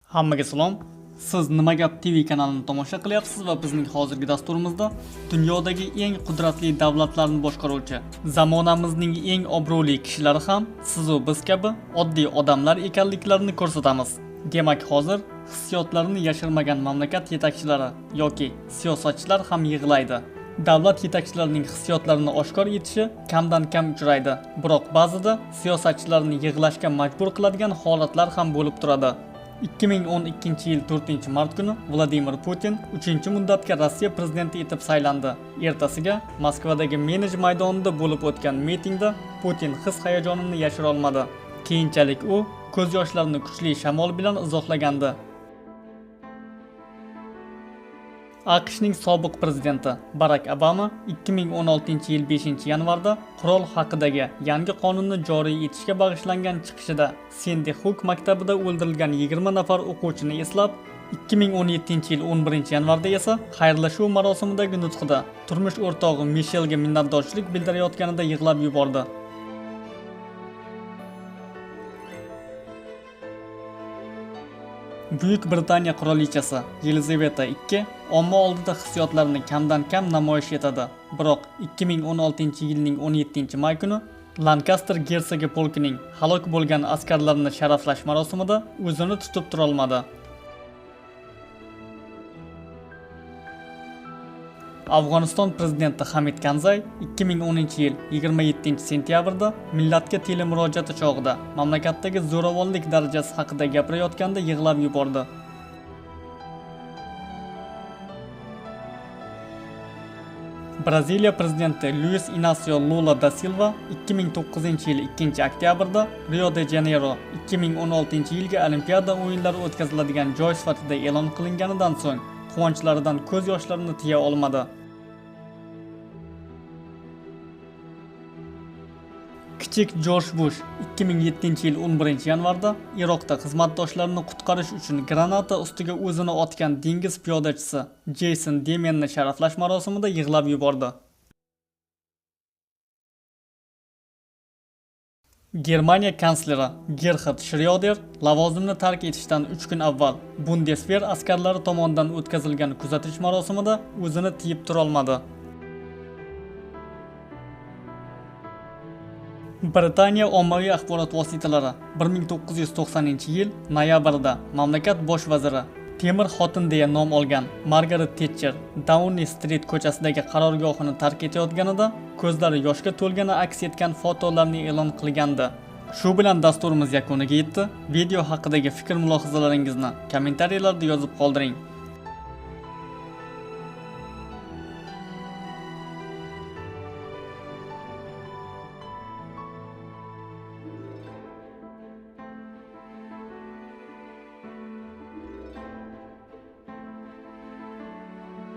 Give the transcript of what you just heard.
Hammaga salom. Siz Nima Gap TV kanalini tomosha qilyapsiz va bizning hozirgi dasturimizda dunyodagi eng qudratli davlatlarni boshqaruvchi, zamonamizning eng obro'li kishilari ham siz va biz kabi oddiy odamlar ekanliklarini ko'rsatamiz. Demak, hozir hissiyotlarini yashirmagan mamlakat yetakchilari yoki siyosatchilar ham yig'laydi. Davlat yetakchilarining hissiyotlarini oshkor etishi kamdan kam uchraydi. Biroq ba'zida siyosatchilarni yig'lashga majbur qiladigan holatlar ham bo'lib turadi. 2012-yil 4-mart kuni Vladimir Putin 3-muddatga Rossiya prezidenti etib saylandi. Ertasiga Moskvadagi Menej maydonida bo'lib o'tgan mitingda Putin his-hayajonini yashira olmadi. Keyinchalik u ko'z yoshlarini kuchli shamol bilan izohlagandi. AQShning sobiq prezidenti Barack Obama 2016-yil 5-yanvarda qurol haqidagi yangi qonunni joriy etishga bag'ishlangan chiqishida Sandy Hook maktabida o'ldirilgan 20 nafar o'quvchini eslab, 2017-yil 11-yanvarda esa xayrlashuv marosimidagi nutqida turmush o'rtog'i Mishelga minnatdorchilik bildirayotganida yig'lab yubordi. Buyuk Britaniya qirolichasi Yelizaveta II omma oldida hissiyotlarini kamdan kam namoyish etadi. Biroq 2016-yilning 17-may kuni Lancaster gersogi polkining halok bo'lgan askarlarini sharaflash marosimida o'zini tutib tura olmadi. Afg'oniston prezidenti Hamid Karzay 2010-yil 27-sentyabrda millatga telemurojaati chog'ida mamlakatdagi zo'ravonlik darajasi haqida gapirayotganda yig'lab yubordi. Braziliya prezidenti Luis Inacio Lula da Silva 2009-yil 2-oktyabrda Rio de Janeiro 2016-yilgi Olimpiada o'yinlari o'tkaziladigan joy sifatida e'lon qilinganidan so'ng quvonchlaridan ko'z yoshlarini tiya olmadi. Kichik Jorj Bush 2007-yil 11-yanvarda Iroqda xizmatdoshlarini qutqarish uchun granata ustiga o'zini otgan dengiz piyodachisi Jeyson Demenni sharaflash marosimida yig'lab yubordi. Germaniya kansleri Gerhard Schröder lavozimni tark etishdan 3 kun avval Bundeswehr askarlari tomonidan o'tkazilgan kuzatish marosimida o'zini tiyib tura olmadi. Britaniya ommaviy axborot vositalari 1990-yil noyabrda mamlakat bosh vaziri Temir xotin deya nom olgan Margaret Thatcher Downing Street ko'chasidagi qarorgohini tark etayotganida ko'zlari yoshga to'lgani aks etgan fotolarni e'lon qilgandi. Shu bilan dasturimiz yakuniga yetdi. Video haqidagi fikr-mulohazalaringizni kommentariyalarda yozib qoldiring.